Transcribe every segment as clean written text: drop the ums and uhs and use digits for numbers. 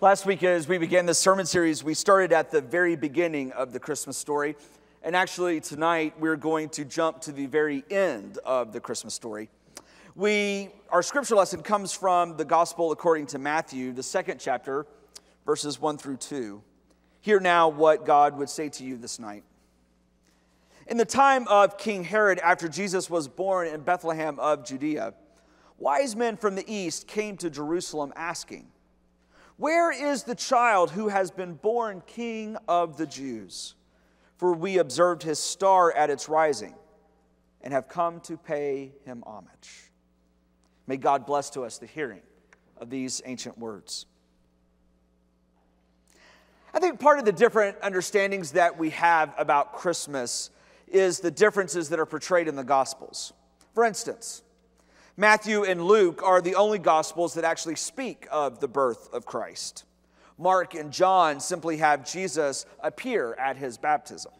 Last week, as we began this sermon series, we started at the very beginning of the Christmas story. And actually, tonight, we're going to jump to the very end of the Christmas story. Our scripture lesson comes from the Gospel according to Matthew, the 2nd chapter, verses 1 through 2. Hear now what God would say to you this night. In the time of King Herod, after Jesus was born in Bethlehem of Judea, wise men from the east came to Jerusalem asking, "Where is the child who has been born King of the Jews? For we observed his star at its rising and have come to pay him homage." May God bless to us the hearing of these ancient words. I think part of the different understandings that we have about Christmas is the differences that are portrayed in the Gospels. For instance, Matthew and Luke are the only Gospels that actually speak of the birth of Christ. Mark and John simply have Jesus appear at his baptism.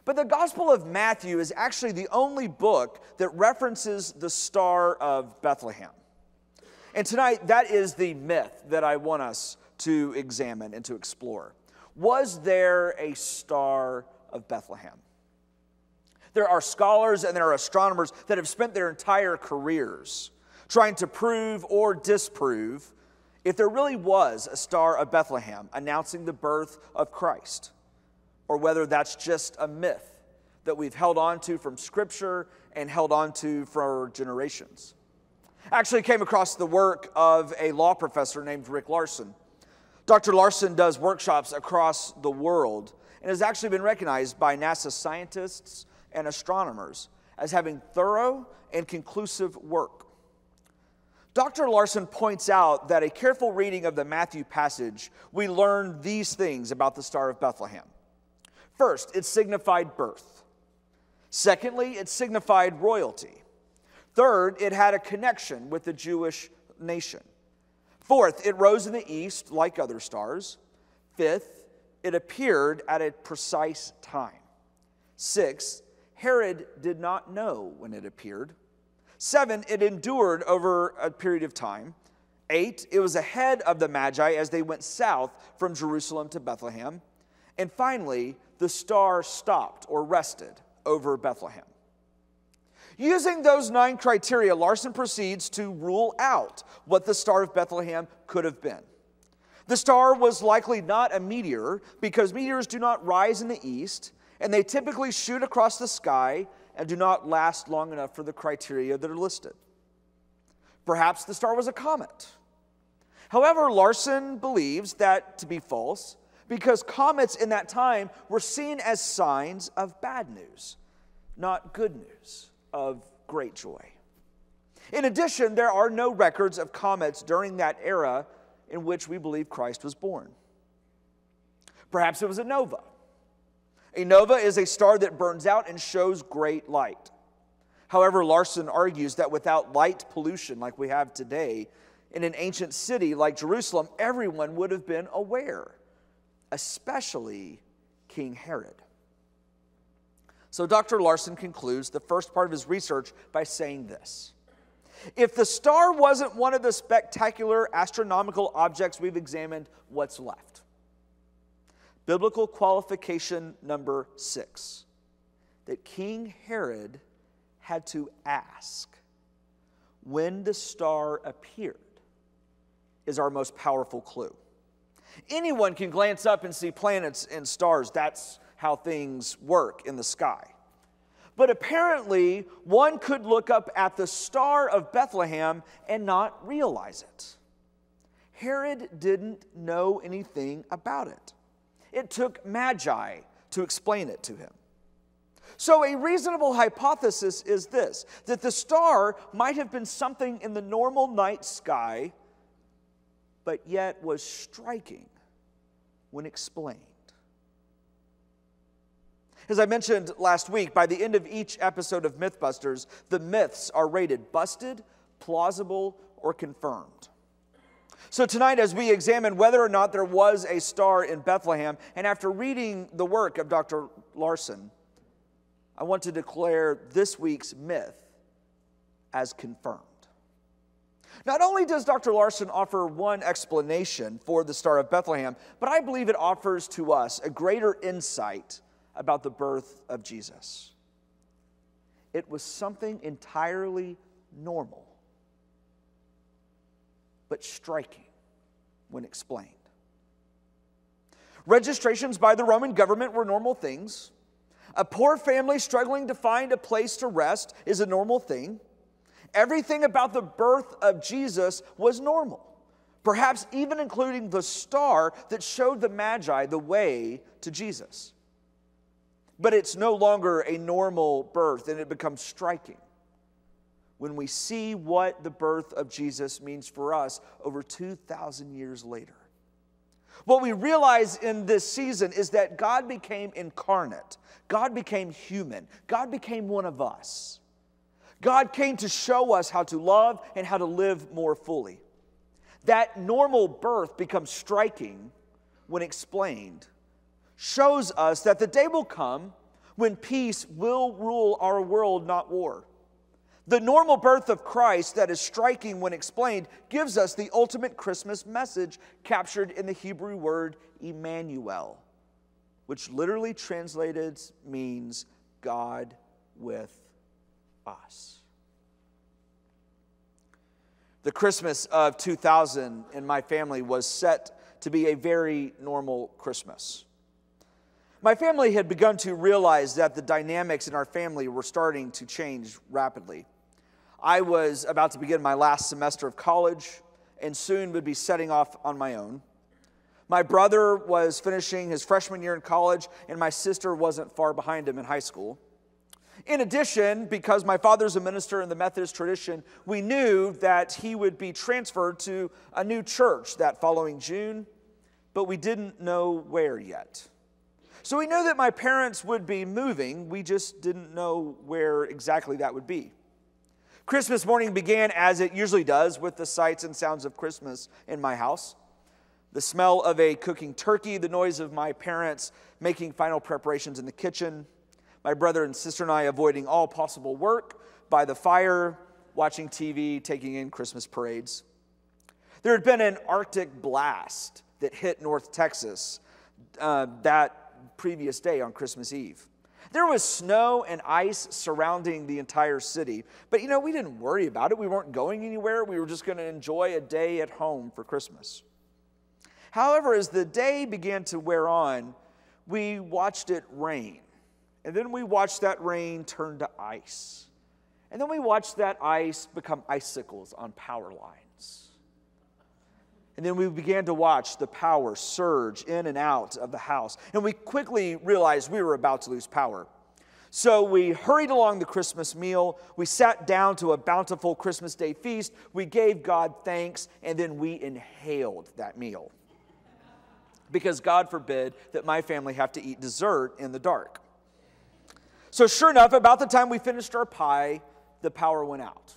But the Gospel of Matthew is actually the only book that references the Star of Bethlehem. And tonight, that is the myth that I want us to examine and to explore. Was there a Star of Bethlehem? There are scholars and there are astronomers that have spent their entire careers trying to prove or disprove if there really was a Star of Bethlehem announcing the birth of Christ, or whether that's just a myth that we've held on to from Scripture and held on to for generations. I actually came across the work of a law professor named Rick Larson. Dr. Larson does workshops across the world and has actually been recognized by NASA scientists and astronomers as having thorough and conclusive work. Dr. Larson points out that a careful reading of the Matthew passage, we learn these things about the Star of Bethlehem. First, it signified birth. Secondly, it signified royalty. Third, it had a connection with the Jewish nation. Fourth, it rose in the east like other stars. Fifth, it appeared at a precise time. Sixth, Herod did not know when it appeared. 7, it endured over a period of time. 8, it was ahead of the Magi as they went south from Jerusalem to Bethlehem. And finally, the star stopped or rested over Bethlehem. Using those 9 criteria, Larson proceeds to rule out what the Star of Bethlehem could have been. The star was likely not a meteor because meteors do not rise in the east, and they typically shoot across the sky and do not last long enough for the criteria that are listed. Perhaps the star was a comet. However, Larson believes that to be false because comets in that time were seen as signs of bad news, not good news of great joy. In addition, there are no records of comets during that era in which we believe Christ was born. Perhaps it was a nova. A nova is a star that burns out and shows great light. However, Larson argues that without light pollution like we have today, in an ancient city like Jerusalem, everyone would have been aware, especially King Herod. So Dr. Larson concludes the first part of his research by saying this: if the star wasn't one of the spectacular astronomical objects we've examined, what's left? Biblical qualification number 6, that King Herod had to ask when the star appeared, is our most powerful clue. Anyone can glance up and see planets and stars. That's how things work in the sky. But apparently, one could look up at the Star of Bethlehem and not realize it. Herod didn't know anything about it. It took Magi to explain it to him. So a reasonable hypothesis is this, that the star might have been something in the normal night sky, but yet was striking when explained. As I mentioned last week, by the end of each episode of MythBusters, the myths are rated busted, plausible, or confirmed. So tonight, as we examine whether or not there was a star in Bethlehem, and after reading the work of Dr. Larson, I want to declare this week's myth as confirmed. Not only does Dr. Larson offer one explanation for the Star of Bethlehem, but I believe it offers to us a greater insight about the birth of Jesus. It was something entirely normal, but striking when explained. Registrations by the Roman government were normal things. A poor family struggling to find a place to rest is a normal thing. Everything about the birth of Jesus was normal, perhaps even including the star that showed the Magi the way to Jesus. But it's no longer a normal birth, and it becomes striking when we see what the birth of Jesus means for us over 2,000 years later. What we realize in this season is that God became incarnate. God became human. God became one of us. God came to show us how to love and how to live more fully. That normal birth becomes striking when explained, shows us that the day will come when peace will rule our world, not war. The normal birth of Christ that is striking when explained gives us the ultimate Christmas message captured in the Hebrew word Emmanuel, which literally translated means God with us. The Christmas of 2000 in my family was set to be a very normal Christmas. My family had begun to realize that the dynamics in our family were starting to change rapidly. I was about to begin my last semester of college and soon would be setting off on my own. My brother was finishing his freshman year in college, and my sister wasn't far behind him in high school. In addition, because my father's a minister in the Methodist tradition, we knew that he would be transferred to a new church that following June, but we didn't know where yet. So we knew that my parents would be moving, we just didn't know where exactly that would be. Christmas morning began as it usually does with the sights and sounds of Christmas in my house. The smell of a cooking turkey, the noise of my parents making final preparations in the kitchen, my brother and sister and I avoiding all possible work by the fire, watching TV, taking in Christmas parades. There had been an Arctic blast that hit North Texas that previous day on Christmas Eve. There was snow and ice surrounding the entire city, but we didn't worry about it. We weren't going anywhere. We were just going to enjoy a day at home for Christmas. However, as the day began to wear on, we watched it rain. And then we watched that rain turn to ice. And then we watched that ice become icicles on power lines. And then we began to watch the power surge in and out of the house. And we quickly realized we were about to lose power. So we hurried along the Christmas meal. We sat down to a bountiful Christmas Day feast. We gave God thanks, and then we inhaled that meal. Because God forbid that my family have to eat dessert in the dark. So sure enough, about the time we finished our pie, the power went out.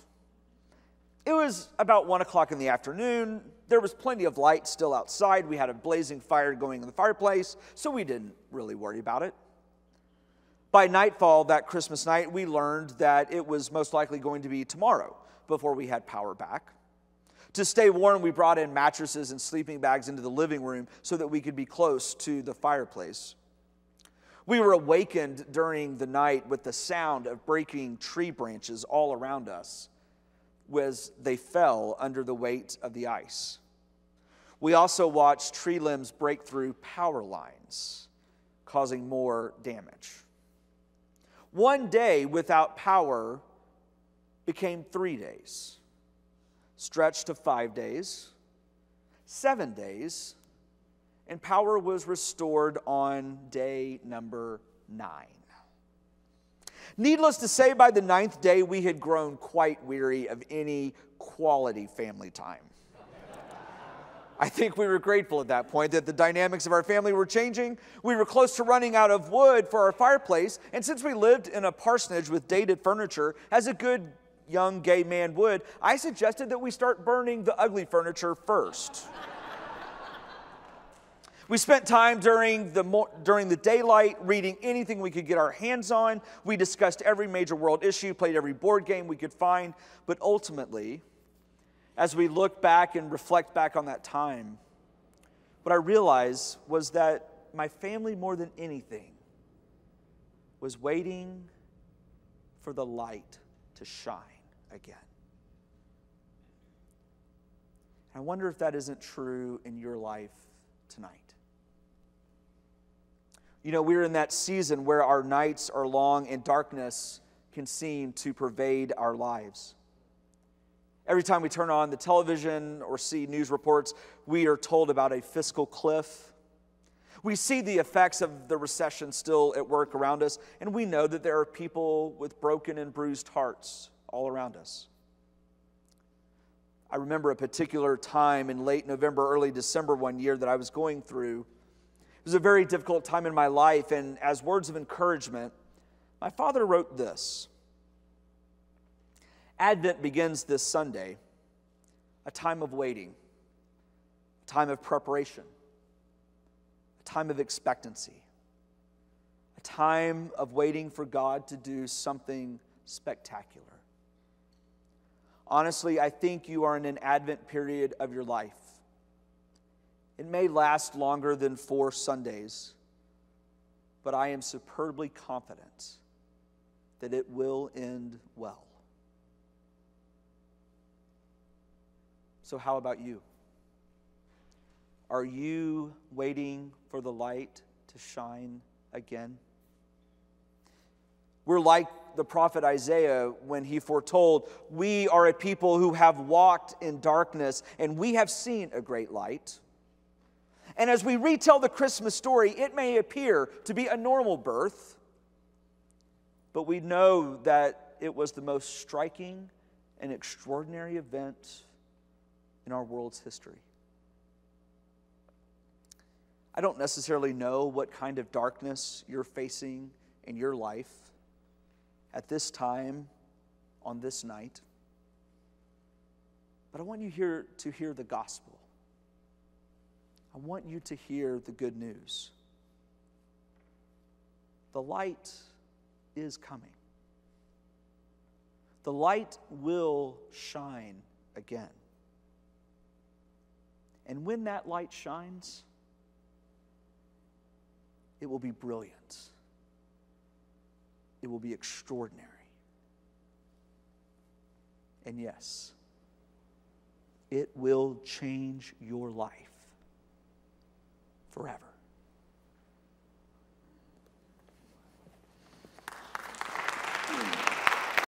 It was about 1 o'clock in the afternoon. There was plenty of light still outside. We had a blazing fire going in the fireplace, so we didn't really worry about it. By nightfall that Christmas night, we learned that it was most likely going to be tomorrow before we had power back. To stay warm, we brought in mattresses and sleeping bags into the living room so that we could be close to the fireplace. We were awakened during the night with the sound of breaking tree branches all around us as they fell under the weight of the ice. We also watched tree limbs break through power lines, causing more damage. One day without power became 3 days, stretched to 5 days, 7 days, and power was restored on day number 9. Needless to say, by the 9th day, we had grown quite weary of any quality family time. I think we were grateful at that point that the dynamics of our family were changing. We were close to running out of wood for our fireplace, and since we lived in a parsonage with dated furniture, as a good young gay man would, I suggested that we start burning the ugly furniture first. We spent time during the daylight reading anything we could get our hands on. We discussed every major world issue, played every board game we could find. But ultimately, as we look back and reflect back on that time, what I realized was that my family, more than anything, was waiting for the light to shine again. I wonder if that isn't true in your life tonight. You know, we're in that season where our nights are long and darkness can seem to pervade our lives. Every time we turn on the television or see news reports, we are told about a fiscal cliff. We see the effects of the recession still at work around us, and we know that there are people with broken and bruised hearts all around us. I remember a particular time in late November, early December one year that I was going through. It was a very difficult time in my life, and as words of encouragement, my father wrote this: Advent begins this Sunday, a time of waiting, a time of preparation, a time of expectancy, a time of waiting for God to do something spectacular. Honestly, I think you are in an Advent period of your life. It may last longer than 4 Sundays, but I am superbly confident that it will end well. So how about you? Are you waiting for the light to shine again? We're like the prophet Isaiah when he foretold, "We are a people who have walked in darkness, and we have seen a great light." And as we retell the Christmas story, it may appear to be a normal birth, but we know that it was the most striking and extraordinary event in our world's history. I don't necessarily know what kind of darkness you're facing in your life at this time, on this night, but I want you to hear the gospel. I want you to hear the good news. The light is coming. The light will shine again. And when that light shines, it will be brilliant. It will be extraordinary. And yes, it will change your life forever.